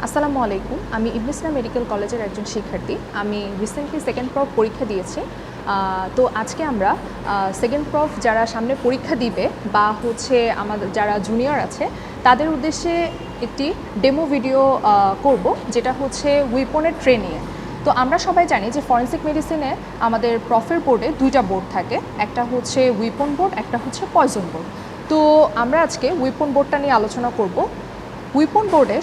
আসসালামু আলাইকুম। আমি ইবনে মেডিকেল কলেজের একজন শিক্ষার্থী। আমি রিসেন্টলি সেকেন্ড প্রফ পরীক্ষা দিয়েছি। তো আজকে আমরা সেকেন্ড প্রফ যারা সামনে পরীক্ষা দিবে বা হচ্ছে আমাদের যারা জুনিয়র আছে তাদের উদ্দেশ্যে একটি ডেমো ভিডিও করব, যেটা হচ্ছে উইপনের ট্রে নিয়ে। তো আমরা সবাই জানি যে ফরেনসিক মেডিসিনে আমাদের প্রফের বোর্ডে দুইটা বোর্ড থাকে, একটা হচ্ছে উইপন বোর্ড, একটা হচ্ছে পয়জন বোর্ড। তো আমরা আজকে উইপন বোর্ডটা নিয়ে আলোচনা করব। উইপন বোর্ডে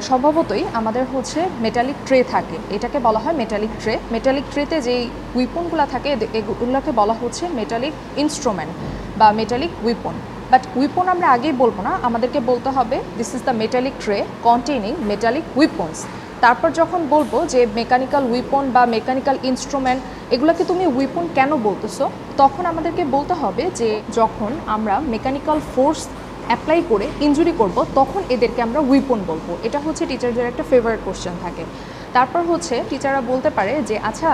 স্বভাবতই আমাদের হচ্ছে মেটালিক ট্রে থাকে, এটাকে বলা হয় মেটালিক ট্রে। মেটালিক ট্রেতে যেই উইপনগুলো থাকে এগুলোকে বলা হচ্ছে মেটালিক ইনস্ট্রুমেন্ট বা মেটালিক উইপন। বাট উইপন আমরা আগেই বলবো না, আমাদেরকে বলতে হবে this is the metallic tray containing metallic weapons. তারপর যখন বলবো যে মেকানিক্যাল উইপন বা মেকানিক্যাল ইনস্ট্রুমেন্ট, এগুলোকে তুমি উইপন কেন বলতেছো, তখন আমাদেরকে বলতে হবে যে যখন আমরা মেকানিক্যাল ফোর্স অ্যাপ্লাই করে ইনজুরি করব তখন এদেরকে আমরা উইপন বলবো। এটা হচ্ছে টিচারদের একটা ফেভারিট কোশ্চেন থাকে। তারপর হচ্ছে টিচাররা বলতে পারে যে আচ্ছা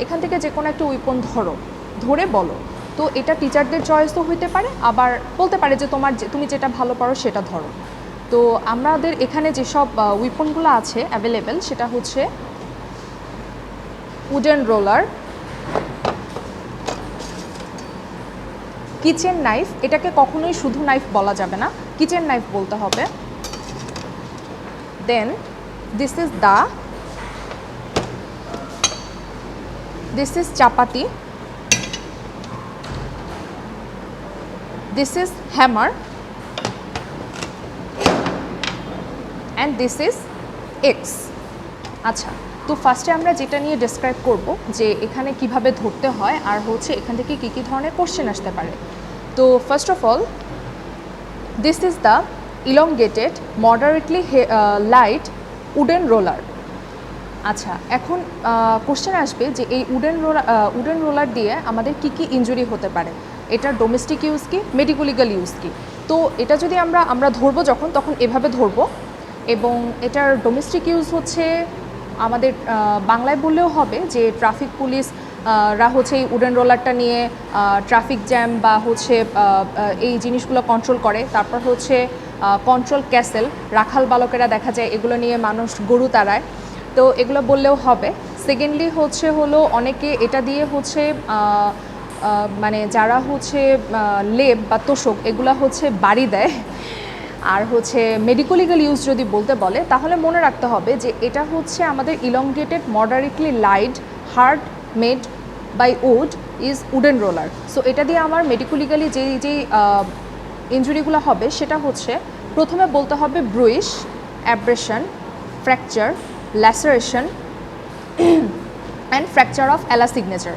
এখান থেকে যে কোনো একটা উইপন ধরে বলো। তো এটা টিচারদের চয়েসও হইতে পারে, আবার বলতে পারে যে তুমি যেটা ভালো পারো সেটা ধরো। তো আমাদের এখানে যেসব উইপনগুলো আছে অ্যাভেলেবেল সেটা হচ্ছে উডেন রোলার, কিচেন নাইফ, এটাকে কখনোই শুধু নাইফ বলা যাবে না, কিচেন নাইফ বলতে হবে। দেন দিস ইজ চাপাতি, this is hammer, and this is x. আচ্ছা, তো ফার্স্টে আমরা যেটা নিয়ে ডিসক্রাইব করব যে এখানে কিভাবে ধরতে হয় আর হচ্ছে এখান থেকে কী কী ধরনের কোশ্চেন আসতে পারে। তো first of all, this is the elongated moderately light wooden roller. আচ্ছা, এখন কোশ্চেন আসবে যে এই উডেন রোলার দিয়ে আমাদের কি কি ইনজুরি হতে পারে, এটার ডোমেস্টিক ইউজ কি, মেডিকো লিগাল ইউজ কি। তো এটা যদি আমরা ধরবো তখন এভাবে ধরবো, এবং এটার ডোমেস্টিক ইউজ হচ্ছে আমাদের বাংলায় বললেও হবে যে ট্রাফিক পুলিশ রা হচ্ছে এই উডেন রোলারটা নিয়ে ট্রাফিক জ্যাম বা হচ্ছে এই জিনিসগুলো কন্ট্রোল করে। তারপর হচ্ছে কন্ট্রোল ক্যাসেল, রাখাল বালকেরা দেখা যায় এগুলো নিয়ে মানুষ গরু তাড়ায়, তো এগুলো বললেও হবে। সেকেন্ডলি হলো অনেকে এটা দিয়ে হচ্ছে মানে যারা হচ্ছে লেপ বা তোষক এগুলো হচ্ছে বাড়ি দেয়। আর হচ্ছে মেডিকো লিগাল ইউজ যদি বলতে বলে তাহলে মনে রাখতে হবে যে এটা হচ্ছে আমাদের elongated moderately light hard made by wood is wooden roller. So এটা দিয়ে আমার মেডিকো লিগালি যেই ইনজুরিগুলো হবে সেটা হচ্ছে প্রথমে বলতে হবে bruise, abrasion, fracture, laceration and fracture of ala signature.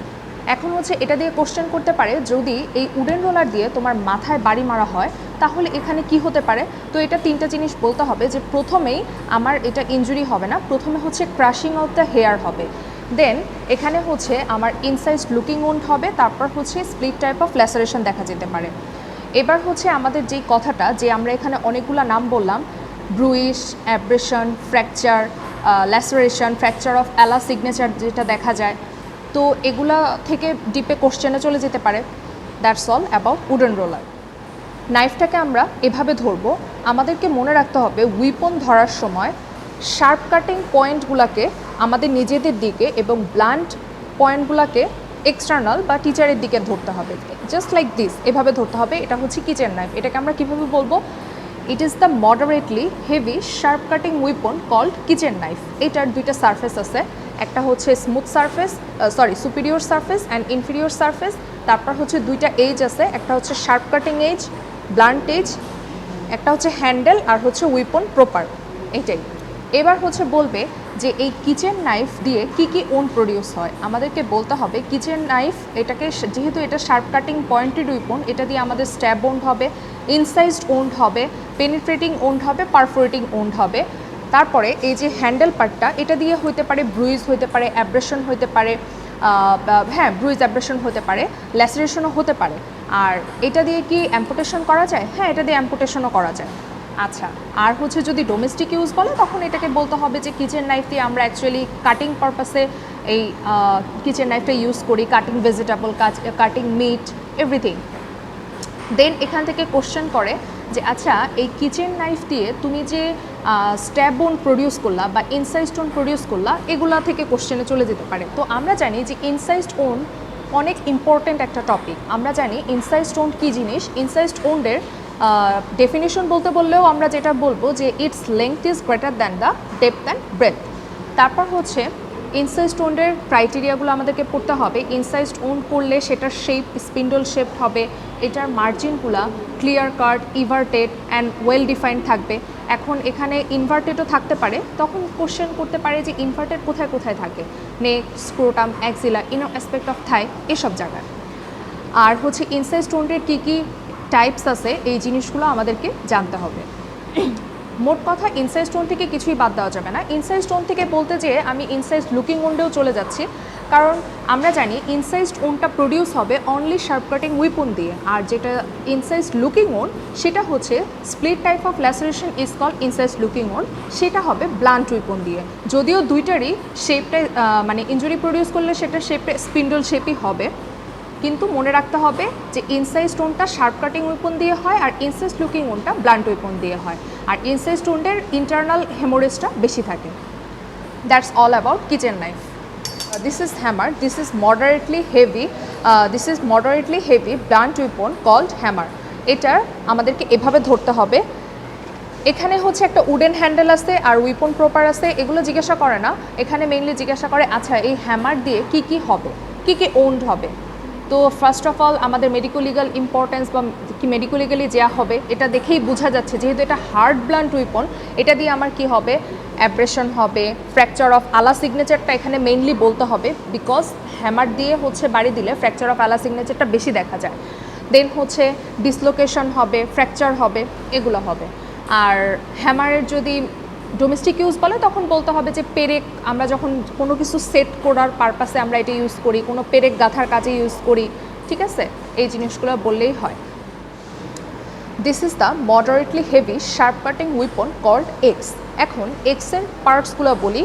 এখন হচ্ছে এটা দিয়ে কোশ্চেন করতে পারে যদি এই উডেন রোলার দিয়ে তোমার মাথায় বাড়ি মারা হয় তাহলে এখানে কি হতে পারে। তো এটা তিনটা জিনিস বলতে হবে যে প্রথমেই আমার এটা ইনজুরি হবে না, প্রথমে হচ্ছে ক্রাশিং অফ দ্য হেয়ার হবে, দেন এখানে হচ্ছে আমার ইনসাইড লুকিং উন্ড হবে, তারপর হচ্ছে স্প্লিট টাইপ অফ ল্যাসারেশন দেখা যেতে পারে। এবার হচ্ছে আমাদের যেই কথাটা যে আমরা এখানে অনেকগুলো নাম বললাম, bruise, abrasion, fracture, laceration, fracture of ala signature যেটা দেখা যায়, তো এগুলা থেকে ডিপে কোশ্চেনে চলে যেতে পারে। That's all about wooden roller. নাইফটাকে আমরা এভাবে ধরবো, আমাদেরকে মনে রাখতে হবে উইপন ধরার সময় শার্প কাটিং পয়েন্টগুলোকে আমাদের নিজেদের দিকে এবং ব্লান্ট পয়েন্টগুলোকে এক্সটার্নাল বা টিচারের দিকে ধরতে হবে, জাস্ট লাইক দিস, এভাবে ধরতে হবে। এটা হচ্ছে কিচেন নাইফ। এটাকে আমরা কীভাবে বলবো, it is the moderately heavy sharp cutting weapon called kitchen knife. এটার দুইটা সারফেস আছে, একটা হচ্ছে smooth surface, superior surface and inferior surface. তারপর হচ্ছে দুইটা এজ আছে, একটা হচ্ছে sharp cutting edge, blunt edge, একটা হচ্ছে হ্যান্ডেল আর হচ্ছে উইপন প্রপার, এটাই। এবার হচ্ছে বলবে যে এই কিচেন নাইফ দিয়ে কি কি ওন প্রডিউস হয়। আমাদেরকে বলতে হবে কিচেন নাইফ এটাকে, যেহেতু এটা শার্প কাটিং পয়েন্টেড উইপন, এটা দিয়ে আমাদের স্ট্যাব ওন্ড হবে, ইনসাইজড ওন্ড হবে, পেনিট্রেটিং ওন্ড হবে, পারফোরেটিং ওন্ড হবে। তারপরে এই যে হ্যান্ডেল পার্টটা, এটা দিয়ে হইতে পারে ব্রুইজ হইতে পারে, অ্যাব্রেশন হইতে পারে, হ্যাঁ ব্রুইজ অ্যাব্রেশন হতে পারে, ল্যাসারেশনও হতে পারে। আর এটা দিয়ে কি অ্যাম্পুটেশন করা যায়? হ্যাঁ, এটা দিয়ে অ্যাম্পুটেশনও করা যায়। আচ্ছা, আর হচ্ছে যদি ডোমেস্টিক ইউজ বলে তখন এটাকে বলতে হবে যে কিচেন নাইফ দিয়ে আমরা অ্যাকচুয়ালি কাটিং পারপাসে এই কিচেন নাইফটা ইউজ করি, cutting vegetable, cutting meat, everything. Then এখান থেকে কোশ্চেন করে যে আচ্ছা এই কিচেন নাইফ দিয়ে তুমি যে স্ট্যাব বোন প্রডিউস করলা বা ইনসাইজ স্টোন প্রডিউস করলা এগুলা থেকে কোশ্চেনে চলে যেতে পারে। তো আমরা জানি যে ইনসাইজ স্টোন অনেক ইম্পর্ট্যান্ট একটা টপিক। আমরা জানি ইনসাইজ স্টোন কী জিনিস। ইনসাইজ স্টোনের ডেফিনিশন বলতে বললেও আমরা যেটা বলবো যে its length is greater than the depth and breadth. তারপর হচ্ছে ইনসাইজ স্টোনের ক্রাইটেরিয়াগুলো আমাদেরকে পড়তে হবে। ইনসাইজ স্টোন করলে সেটার শেপ স্পিন্ডল শেপ হবে, এটার মার্জিনগুলো clear cut, everted and well defined থাকবে। এখন এখানে ইনভার্টেডও থাকতে পারে, তখন কোশ্চেন করতে পারে যে ইনভার্টেড কোথায় কোথায় থাকে, নেক, স্ক্রোটাম, অ্যাক্সিলা, ইনার অ্যাসপেক্ট অফ থাই, এসব জায়গায়। আর হচ্ছে ইনসাইজ স্টোনের কী কী টাইপস আছে এই জিনিসগুলো আমাদেরকে জানতে হবে। মোট কথা ইনসাইজ স্টোন থেকে কিছুই বাদ দেওয়া যাবে না। ইনসাইজ স্টোন থেকে বলতে যেয়ে আমি ইনসাইজ লুকিং ওন্ডেও চলে যাচ্ছি, কারণ আমরা জানি ইনসাইজ ওনটা প্রডিউস হবে অনলি শার্প কাটিং উইপন দিয়ে, আর যেটা ইনসাইজ লুকিং ওন সেটা হচ্ছে split type of laceration is called incise looking wound, সেটা হবে ব্লান্ট উইপন দিয়ে। যদিও দুইটারই শেপটা মানে ইনজুরি প্রডিউস করলে সেটা শেপটা স্পিন্ডল শেপই হবে, কিন্তু মনে রাখতে হবে যে ইনসাইজ স্টোনটা শার্প কাটিং উইপন দিয়ে হয় আর ইনসাইজ লুকিং ওনটা ব্লান্ট উইপন দিয়ে হয়, আর ইনসাইজ স্টোনের ইন্টারনাল হেমোরেজটা বেশি থাকে। That's all about kitchen knife. This is hammer. This is moderately heavy. This is moderately heavy blunt weapon called hammer. এটা আমাদেরকে এভাবে ধরতে হবে। এখানে হচ্ছে একটা উডেন হ্যান্ডেল আছে আর উইপন প্রপার আছে, এগুলো জিজ্ঞাসা করে না। এখানে মেইনলি জিজ্ঞাসা করে আচ্ছা এই হ্যামার দিয়ে কি কি হবে, কি কি ওন্ড হবে। তো ফার্স্ট অফ অল আমাদের মেডিকো লিগাল ইম্পর্টেন্স বা কি মেডিকো লিগালি যা হবে এটা দেখেই বোঝা যাচ্ছে, যেহেতু এটা হার্ড ব্লান্ট উইপন, এটা দিয়ে আমার কি হবে, অ্যাব্রেশন হবে, ফ্র্যাকচার অফ আলা সিগনেচারটা এখানে মেইনলি বলতে হবে, বিকজ হ্যামার দিয়ে হচ্ছে বাড়ি দিলে ফ্র্যাকচার অফ আলা সিগনেচারটা বেশি দেখা যায়। দেন হচ্ছে ডিসলোকেশন হবে, ফ্র্যাকচার হবে, এগুলো হবে। আর হ্যামারের যদি ডোমেস্টিক ইউজ বলে তখন বলতে হবে যে পেরেক, আমরা যখন কোনো কিছু সেট করার পারপাসে আমরা এটা ইউজ করি, কোনো পেরেক গাঁথার কাজে ইউজ করি, ঠিক আছে, এই জিনিসগুলো বললেই হয়। This is the moderately heavy sharp cutting weapon called axe. এখন এক্সের পার্টসগুলো বলি।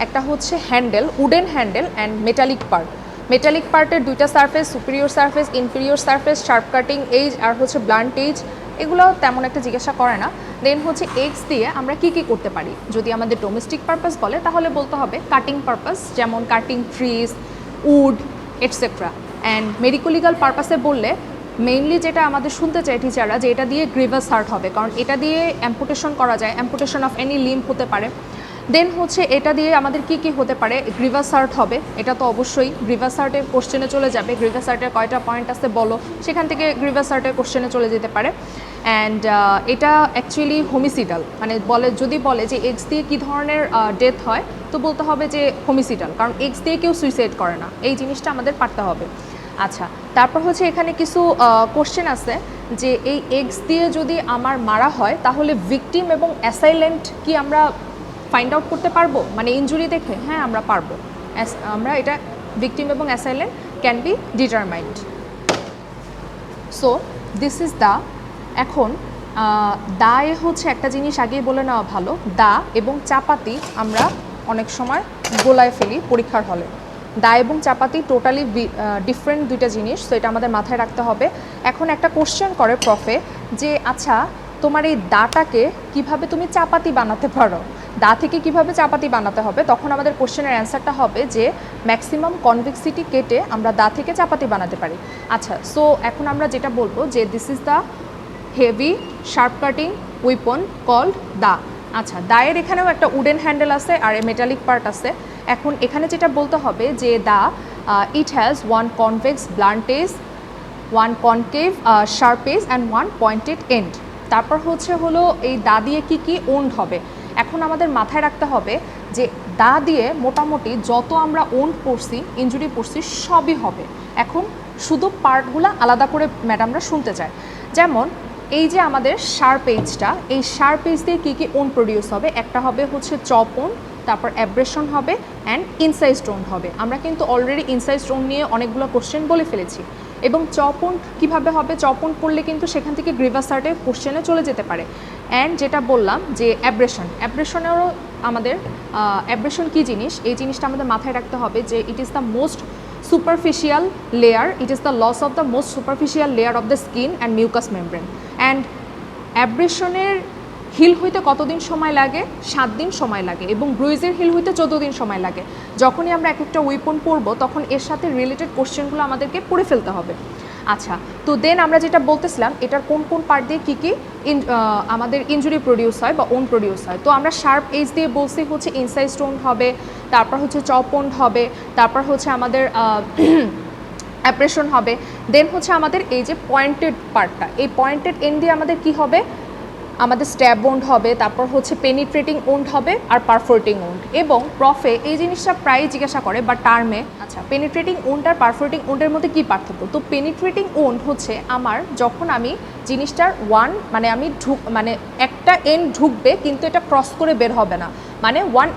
একটা হচ্ছে handle, wooden handle and metallic part. Metallic পার্টের দুইটা surface, superior surface, inferior surface, sharp cutting edge আর হচ্ছে ব্লান্ট এজ, এগুলো তেমন একটা জিজ্ঞাসা করে না। দেন হচ্ছে এক্স দিয়ে আমরা কি কি করতে পারি, যদি আমাদের ডোমেস্টিক পারপাস বলে তাহলে বলতে হবে কাটিং পারপাস, যেমন cutting trees, wood etcetera. And medicolegal পারপাসে বললে মেইনলি যেটা আমাদের শুনতে চাই টিচাররা যে এটা দিয়ে গ্রিভাস হার্ট হবে, কারণ এটা দিয়ে অ্যাম্পুটেশন করা যায়, অ্যাম্পুটেশন অফ এনি লিম্ব হতে পারে। দেন হচ্ছে এটা দিয়ে আমাদের কি কি হতে পারে, গ্রিভাস হার্ট হবে, এটা তো অবশ্যই গ্রিভাস হার্টের কোশ্চেনে চলে যাবে, গ্রিভাস হার্টের কয়টা পয়েন্ট আছে বলো, সেখান থেকে গ্রিভাস হার্টের কোশ্চেনে চলে যেতে পারে। অ্যান্ড এটা অ্যাকচুয়ালি হোমিসিডাল, মানে যদি বলে যে এক্স দিয়ে কী ধরনের ডেথ হয় তো বলতে হবে যে হোমিসিডাল, কারণ এক্স দিয়ে কেউ সুইসাইড করে না, এই জিনিসটা আমাদের পারতে হবে। আচ্ছা, তারপর হচ্ছে এখানে কিছু কোশ্চেন আছে যে এই এক্স দিয়ে যদি আমার মারা হয় তাহলে ভিকটিম এবং অ্যাসাইলেন্ট কি আমরা ফাইন্ড আউট করতে পারবো, মানে ইনজুরি দেখে? হ্যাঁ, আমরা পারবো। আমরা এটা ভিকটিম এবং assailant can be determined. So this is the. এখন দায়ে হচ্ছে একটা জিনিস আগেই বলে নেওয়া ভালো, দা এবং চাপাতি আমরা অনেক সময় গোলায় ফেলি পরীক্ষার হলে। দা এবং চাপাতি টোটালি ডিফারেন্ট দুইটা জিনিস, তো এটা আমাদের মাথায় রাখতে হবে। এখন একটা কোশ্চেন করে প্রফে যে আচ্ছা তোমার এই দাটাকে কিভাবে তুমি চাপাতি বানাতে পারো, দা থেকে কিভাবে চাপাতি বানাতে হবে, তখন আমাদের কোশ্চেনের অ্যান্সারটা হবে যে ম্যাক্সিমাম কনভেক্সিটি কেটে আমরা দা থেকে চাপাতি বানাতে পারি। আচ্ছা, সো এখন আমরা যেটা বলবো যে this is the heavy sharp cutting weapon called দা। আচ্ছা, দায়ের এখানেও একটা উডেন হ্যান্ডেল আছে আর মেটালিক পার্ট আছে। এখন এখানে যেটা বলতে হবে যে দা it has one convex blunt edge, one concave sharp edge and one pointed end. তারপর হলো এই দা দিয়ে কি কি ওন্ড হবে। এখন আমাদের মাথায় রাখতে হবে যে দা দিয়ে মোটামুটি যত আমরা ওন্ড পড়ছি, ইনজুরি পড়ছি, সবই হবে। এখন শুধু পার্টগুলো আলাদা করে ম্যাডামরা শুনতে চায়। যেমন এই যে আমাদের শার্প এজটা, এই শার্প এজ দিয়ে কী কী ওন প্রডিউস হবে, একটা হবে হচ্ছে চপ ওন, তারপর অ্যাব্রেশন হবে অ্যান্ড ইনসাইজ স্টোন হবে। আমরা কিন্তু অলরেডি ইনসাইজ স্টোন নিয়ে অনেকগুলো কোশ্চেন বলে ফেলেছি। এবং চপ ওন কীভাবে হবে, চপ ওন করলে কিন্তু সেখান থেকে গ্রিভাস হার্টের কোশ্চেনে চলে যেতে পারে। অ্যান্ড যেটা বললাম যে অ্যাব্রেশনেরও আমাদের অ্যাব্রেশন কী জিনিস, এই জিনিসটা আমাদের মাথায় রাখতে হবে যে ইট is the most superficial layer, it is the loss of the most superficial layer of the skin and mucous membrane. And অ্যাব্রেশনের হিল হইতে কতদিন সময় লাগে? 7 দিন সময় লাগে, এবং ব্রুইজের হিল হইতে 14 দিন সময় লাগে। যখনই আমরা এক একটা ওয়েপন পরব তখন এর সাথে রিলেটেড কোশ্চেনগুলো আমাদেরকে পড়ে ফেলতে হবে। আচ্ছা, তো দেন আমরা যেটা বলতেছিলাম এটার কোন কোন পার্ট দিয়ে কী কী আমাদের ইনজুরি প্রডিউস হয় বা ওন প্রডিউস হয়। তো আমরা শার্প এজ দিয়ে বলছি হচ্ছে ইনসাইজ ওন্ড হবে, তারপর হচ্ছে চপ ওন্ড হবে, তারপর হচ্ছে আমাদের অ্যাপ্রেশন হবে, দেন হচ্ছে আমাদের এই যে পয়েন্টেড পার্টটা, এই পয়েন্টেড এন্ড দিয়ে আমাদের কি হবে? আমাদের স্ট্যাব ওন্ড হবে, তারপর হচ্ছে পেনিট্রেটিং ওন্ড হবে আর পারফোরেটিং ওন্ড। এবং প্রফে এই জিনিসটা প্রায় জিজ্ঞাসা করে বা টার্মে। আচ্ছা, পেনিট্রেটিং ওন্ড আর পারফোরেটিং ওন্ডের মধ্যে কী পার্থক্য? তো পেনিট্রেটিং ওন্ড হচ্ছে আমার যখন আমি জিনিসটার মানে আমি মানে একটা এন্ড ঢুকবে কিন্তু এটা ক্রস করে বের হবে না, মানে ওয়ান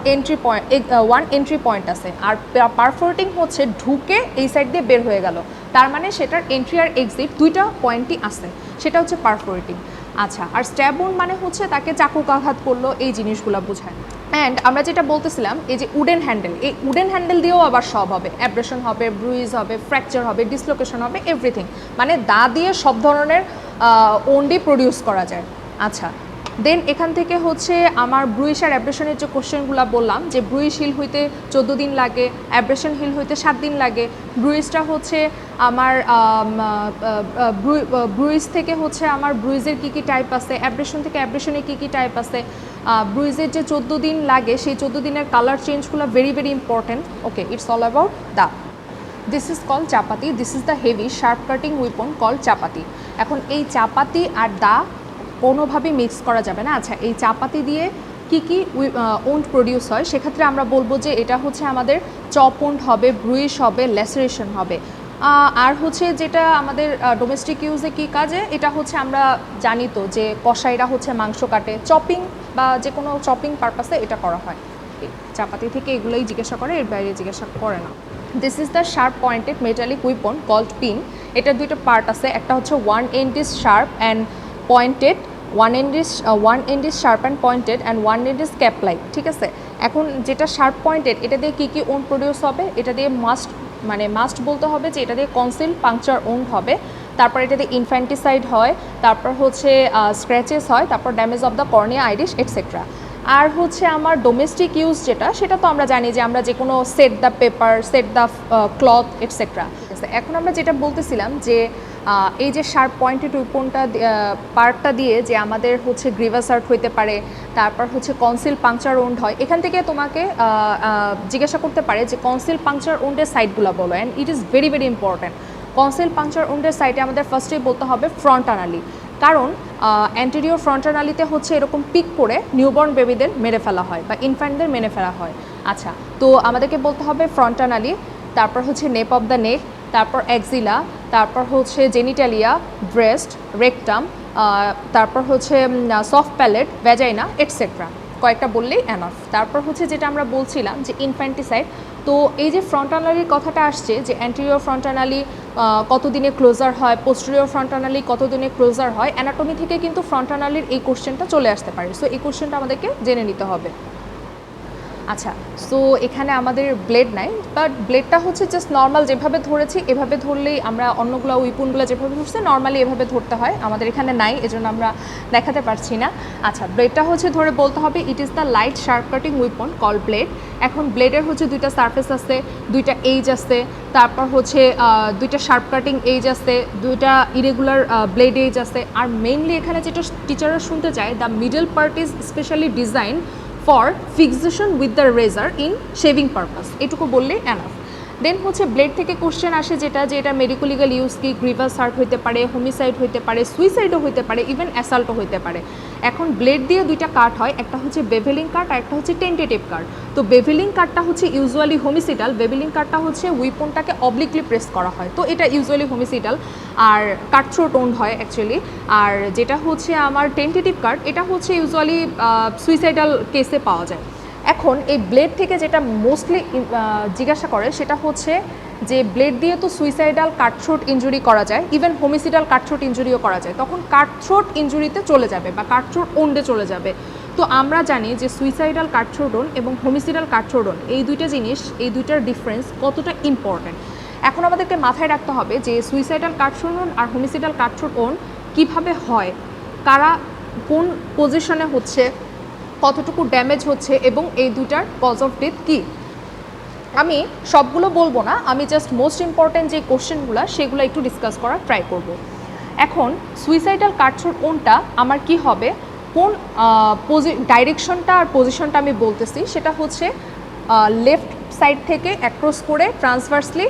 এন্ট্রি পয়েন্ট আছে। আর পারফোরেটিং হচ্ছে ঢুকে এই সাইড দিয়ে বের হয়ে গেল, তার মানে সেটার এন্ট্রি আর এক্সিট দুইটা পয়েন্টই আছে, সেটা হচ্ছে পারফোরেটিং। আচ্ছা, আর স্ট্যাব ওন্ড মানে হচ্ছে তাকে চাকুকাঘাত করলো, এই জিনিসগুলো বোঝায়। অ্যান্ড আমরা যেটা বলতেছিলাম এই যে উডেন হ্যান্ডেল, এই উডেন হ্যান্ডেল দিয়েও আবার সব হবে, অ্যাব্রেশন হবে, ব্রুইজ হবে, ফ্র্যাকচার হবে, ডিসলোকেশন হবে, এভরিথিং। মানে দা দিয়ে সব ধরনের ওন্ডই প্রডিউস করা যায়। আচ্ছা, দেন এখান থেকে হচ্ছে আমার ব্রুইশ আর অ্যাব্রেশনের যে কোশ্চেনগুলো বললাম, যে ব্রুইশ হিল হইতে 14 দিন লাগে, অ্যাব্রেশন হিল হইতে 7 দিন লাগে। ব্রুইজটা হচ্ছে আমার ব্রুইজ থেকে হচ্ছে আমার ব্রুইজের কী কী টাইপ আছে, অ্যাব্রেশন থেকে অ্যাব্রেশনের কী কী টাইপ আছে, ব্রুইজের যে 14 দিন লাগে সেই 14 দিনের কালার চেঞ্জগুলো very very important. Okay, it's all about dao. This is call chapati, this is the heavy sharp cutting weapon call chapati. এখন এই চাপাতি আর দা কোনোভাবেই মিক্স করা যাবে না। আচ্ছা, এই চাপাতি দিয়ে কী কী ওন্ড প্রডিউস হয় সেক্ষেত্রে আমরা বলবো যে এটা হচ্ছে আমাদের চপ ওন্ড হবে, ব্রুইশ হবে, ল্যাসারেশন হবে। আর হচ্ছে যেটা আমাদের ডোমেস্টিক ইউজে কী কাজে, এটা হচ্ছে আমরা জানি তো যে কসাইরা হচ্ছে মাংস কাটে, চপিং বা যে কোনো চপিং পারপাসে এটা করা হয়। চাপাতি থেকে এগুলোই জিজ্ঞাসা করে, এর বাইরে জিজ্ঞাসা করে না। This is the sharp pointed metallic weapon called pin. এটার দুইটা পার্ট আছে, একটা হচ্ছে one end is sharp and pointed, one end is sharp and pointed and one end is cap like. ঠিক আছে, এখন যেটা শার্প পয়েন্টেড এটা দিয়ে কী কী ওন প্রডিউস হবে? এটা দিয়ে মাস্ট বলতে হবে যে এটা দিয়ে কনসিল পাংচার ওন্ড হবে, তারপর এটা দিয়ে ইনফ্যান্টিসাইড হয়, তারপর হচ্ছে স্ক্র্যাচেস হয়, তারপর damage of the cornea, iris etcetera. আর হচ্ছে আমার ডোমেস্টিক ইউজ যেটা, সেটা তো আমরা জানি যে আমরা যে কোনো set the paper, set the cloth etcetera. এখন আমরা যেটা বলতেছিলাম যে এই যে শার্প পয়েন্টেড উইপনটা পার্টটা দিয়ে যে আমাদের হচ্ছে গ্রিভাস হার্ট হইতে পারে, তারপর হচ্ছে কনসিল পাংচার ওন্ড হয়। এখান থেকে তোমাকে জিজ্ঞাসা করতে পারে যে কনসিল পাংচার ওন্ডের সাইডগুলো বলো, and it is very very important. Conceal puncture ওন্ডের সাইডে আমাদের ফার্স্টেই বলতে হবে ফ্রন্টানালি, কারণ অ্যান্টেরিয়র ফ্রন্টানালিতে হচ্ছে এরকম পিক করে নিউবর্ন বেবিদের মেরে ফেলা হয় বা ইনফ্যান্টদের মেরে ফেলা হয়। আচ্ছা, তো আমাদেরকে বলতে হবে ফ্রন্টানালি, তারপর হচ্ছে নেপ অফ দ্য নেক, তারপর এক্সিলা, তারপর হচ্ছে জেনিটালিয়া, ব্রেস্ট, রেকটাম, তারপর হচ্ছে সফট প্যালেট, ভ্যাজাইনা এটসেট্রা। কয়েকটা বললেই এনাফ। তারপর হচ্ছে যেটা আমরা বলছিলাম যে ইনফ্যান্টিসাইড, তো এই যে ফ্রন্টানালির কথাটা আসছে যে অ্যান্টেরিয়র ফ্রন্টানালি কতদিনে ক্লোজার হয়, পোস্টেরিয়র ফ্রন্টানালি কতদিনে ক্লোজার হয়, অ্যানাটমি থেকে কিন্তু ফ্রন্টানালির এই কোশ্চেনটা চলে আসতে পারে। সো এই কোশ্চেনটা আমাদেরকে জেনে নিতে হবে। আচ্ছা, সো এখানে আমাদের ব্লেড নাই, বাট ব্লেডটা হচ্ছে জাস্ট নর্মাল যেভাবে ধরেছি এভাবে ধরলেই আমরা অন্যগুলো উইপনগুলো যেভাবে ধরছে নর্মালি এভাবে ধরতে হয়, আমাদের এখানে নাই এজন্য আমরা দেখাতে পারছি না। আচ্ছা, ব্লেডটা হচ্ছে ধরে বলতে হবে ইট is the light sharp cutting weapon call blade. এখন ব্লেডের হচ্ছে দুইটা সারফেস আছে, দুইটা এজ আছে, তারপর হচ্ছে দুইটা শার্প কাটিং এজ আছে, দুইটা ইরেগুলার ব্লেড এজ আছে। আর মেইনলি এখানে যেটা টিচাররা শুনতে চায়, the middle part is specially design for fixation with the razor in shaving purpose, এটুকু বললেই এনাফ। দেন হচ্ছে ব্লেড থেকে কোশ্চেন আসে যেটা যে এটা মেডিকো লিগাল ইউজ কি, গ্রিভাস হার্ট হইতে পারে, হোমিসাইড হইতে পারে, সুইসাইডও হইতে পারে, ইভেন অ্যাসাল্টও হইতে পারে। এখন ব্লেড দিয়ে দুইটা কাট হয়, একটা হচ্ছে বেভেলিং কাট আর একটা হচ্ছে টেন্টেটিভ কাট। তো বেভেলিং কাটটা হচ্ছে ইউজুয়ালি হোমিসিডাল, বেভেলিং কাটটা হচ্ছে উইপনটাকে অবলিকলি প্রেস করা হয়, তো এটা ইউজুয়ালি হোমিসিডাল আর কাট থ্রোট ওন্ড হয় অ্যাকচুয়ালি। আর যেটা হচ্ছে আমার টেন্টেটিভ কাট, এটা হচ্ছে ইউজুয়ালি সুইসাইডাল কেসে পাওয়া যায়। এখন এই ব্লেড থেকে যেটা মোস্টলি জিজ্ঞাসা করে সেটা হচ্ছে যে ব্লেড দিয়ে তো সুইসাইডাল কাটথ্রোট ইনজুরি করা যায়, ইভেন হোমিসিডাল কাটথ্রোট ইনজুরিও করা যায়, তখন কাটথ্রোট ইনজুরিতে চলে যাবে বা কাটথ্রোট ওন্ডে চলে যাবে। তো আমরা জানি যে সুইসাইডাল কাটথ্রোডন এবং হোমিসিডাল কাটথ্রোডন এই দুইটা জিনিস, এই দুইটার ডিফারেন্স কতটা ইম্পর্ট্যান্ট। এখন আমাদেরকে মাথায় রাখতে হবে যে সুইসাইডাল কাটশোট ওন্ড আর হোমিসাইডাল কাটশোট ওন্ড কীভাবে হয়, কারা কোন পজিশনে হচ্ছে, কতটুকু ড্যামেজ হচ্ছে এবং এই দুটার কজ অফ ডেথ কী। আমি সবগুলো বলবো না, আমি জাস্ট মোস্ট ইম্পর্ট্যান্ট যে কোশ্চেনগুলো সেগুলো একটু ডিসকাস করার ট্রাই করব। এখন সুইসাইডাল কাটশোট ওন্ডটা আমার কি হবে, কোন ডাইরেকশনটা আর পজিশনটা আমি বলতেছি, সেটা হচ্ছে লেফট সাইড থেকে অ্যাক্রস করে ট্রান্সভার্সলি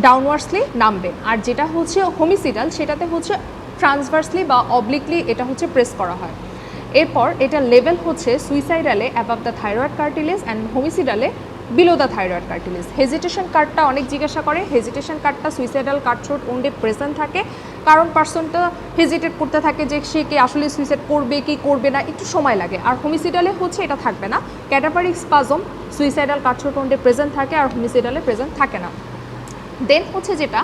ডাউনওয়ার্সলি নামবে। আর যেটা হচ্ছে হোমিসাইডাল সেটাতে হচ্ছে ট্রান্সভার্সলি বা অবলিকলি এটা হচ্ছে প্রেস করা হয়। এরপর এটা লেভেল হচ্ছে সুইসাইডালে above the thyroid cartilage and হোমিসাইডালে below the thyroid cartilage. Hesitation কার্ডটা অনেক জিজ্ঞাসা করে, হেজিটেশন কার্ডটা সুইসাইডাল কাটশোট ওন্ডে প্রেজেন্ট থাকে, কারণ পার্সনটা হেজিটেট করতে থাকে যে সে কি আসলে সুইসাইড করবে কি করবে না, একটু সময় লাগে। আর হোমিসাইডালে হচ্ছে এটা থাকবে না, ক্যাটাপারিক স্পাজম সুইসাইডাল কাটশোট ওন্ডে প্রেজেন্ট থাকে আর হোমিসাইডালে প্রেজেন্ট থাকে না। দেন হচ্ছে যেটা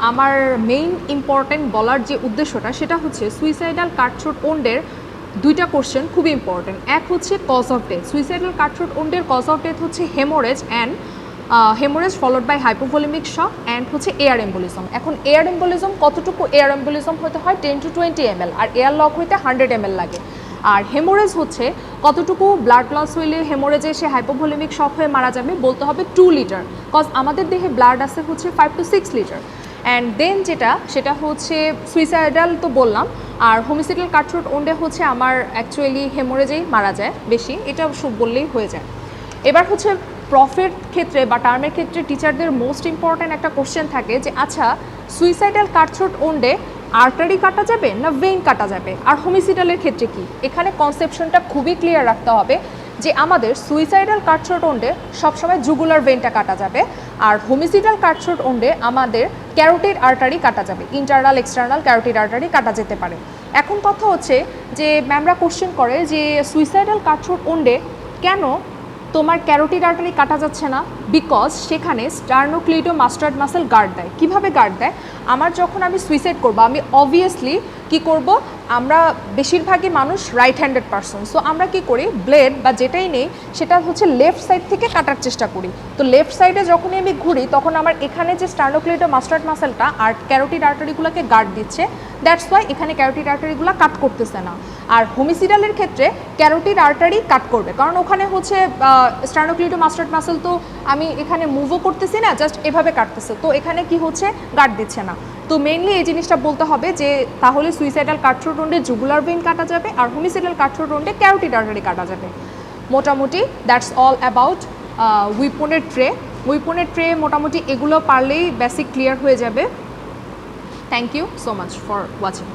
আমার মেইন ইম্পর্ট্যান্ট বলার যে উদ্দেশ্যটা সেটা হচ্ছে সুইসাইডাল কাটশোট ওন্ডের দুইটা কোশ্চেন খুব ইম্পর্টেন্ট। এক হচ্ছে cause of death. Suicidal cutthroat wound cause of death হচ্ছে haemorrhage and haemorrhage followed by hypovolaemic shock and হচ্ছে এয়ার এম্বোলিজম। এখন এয়ার এম্বোলিজম কতটুকু এয়ার এম্বোলিজম হতে হয় 10 to 20 ml, আর এয়ার লক হইতে 100 ml লাগে। আর হেমোরেজ হচ্ছে কতটুকু ব্লাড লস হইলে হেমোরেজে সে হাইপোভলিমিক শক হয়ে মারা যাবে, বলতে হবে 2 লিটার, কজ আমাদের দেহে ব্লাড আছে হচ্ছে 5 to 6 লিটার। অ্যান্ড দেন যেটা সেটা হচ্ছে সুইসাইডাল তো বললাম, আর হোমিসাইডাল কাটশোট ওন্ডে হচ্ছে আমার অ্যাকচুয়ালি হেমোরেজেই মারা যায় বেশি, এটা সব বললেই হয়ে যায়। এবার হচ্ছে প্রফের ক্ষেত্রে বা টার্মের ক্ষেত্রে টিচারদের মোস্ট ইম্পর্ট্যান্ট একটা কোশ্চেন থাকে যে আচ্ছা সুইসাইডাল কাটশোট ওন্ডে আর্টারি কাটা যাবে না ভেইন কাটা যাবে, আর হোমিসাইডালের ক্ষেত্রে কি। এখানে কনসেপশনটা খুবই ক্লিয়ার রাখতে হবে যে আমাদের সুইসাইডাল কাটশোট ওন্ডে সবসময় জুগুলার ভেইনটা কাটা যাবে, আর হোমিসাইডাল কাটশোট ওন্ডে আমাদের ক্যারোটিড আর্টারি কাটা যাবে, ইন্টারনাল এক্সটার্নাল ক্যারোটিড আর্টারি কাটা যেতে পারে। এখন কথা হচ্ছে যে ম্যামরা কোশ্চেন করে যে সুইসাইডাল কাটশোট ওন্ডে কেন তোমার ক্যারোটিড আর্টারি কাটা যাচ্ছে না, বিকজ সেখানে স্টার্নোক্লিডোমাস্টার্ড মাসেল গার্ড দেয়। কীভাবে গার্ড দেয়, আমার যখন আমি সুইসাইড করবো আমি অবভিয়াসলি কি করব, আমরা বেশিরভাগই মানুষ রাইট হ্যান্ডেড পারসন, সো আমরা কি করি ব্লেড বা যেটাই নেই সেটা হচ্ছে লেফট সাইড থেকে কাটার চেষ্টা করি। তো লেফট সাইডে যখনই আমি ঘুরি তখন আমার এখানে যে স্টার্নোক্লিডোমাস্টার্ড মাসেলটা আর ক্যারোটিড আর্টারিগুলোকে গার্ড দিচ্ছে, দ্যাটস ওয়াই এখানে ক্যারোটিড আর্টারিগুলো কাট করতেছে না। আর হোমিসাইডালের ক্ষেত্রে ক্যারোটিড আর্টারি কাট করবে, কারণ ওখানে হচ্ছে স্টার্নোক্লিডোমাস্টার্ড মাসেল তো আমি এখানে মুভও করতেছি না, জাস্ট এভাবে কাটতেছে, তো এখানে কি হচ্ছে গার্ড দিচ্ছে না। তো মেইনলি এই জিনিসটা বলতে হবে যে তাহলে suicidal cut throat wound jugular vein কাটা যাবে আর homicidal cut throat wound carotid artery কাটা যাবে। মোটামুটি দ্যাটস অল অ্যাবাউট উইপনের ট্রে মোটামুটি এগুলো পারলেই বেসিক ক্লিয়ার হয়ে যাবে। Thank you so much for watching.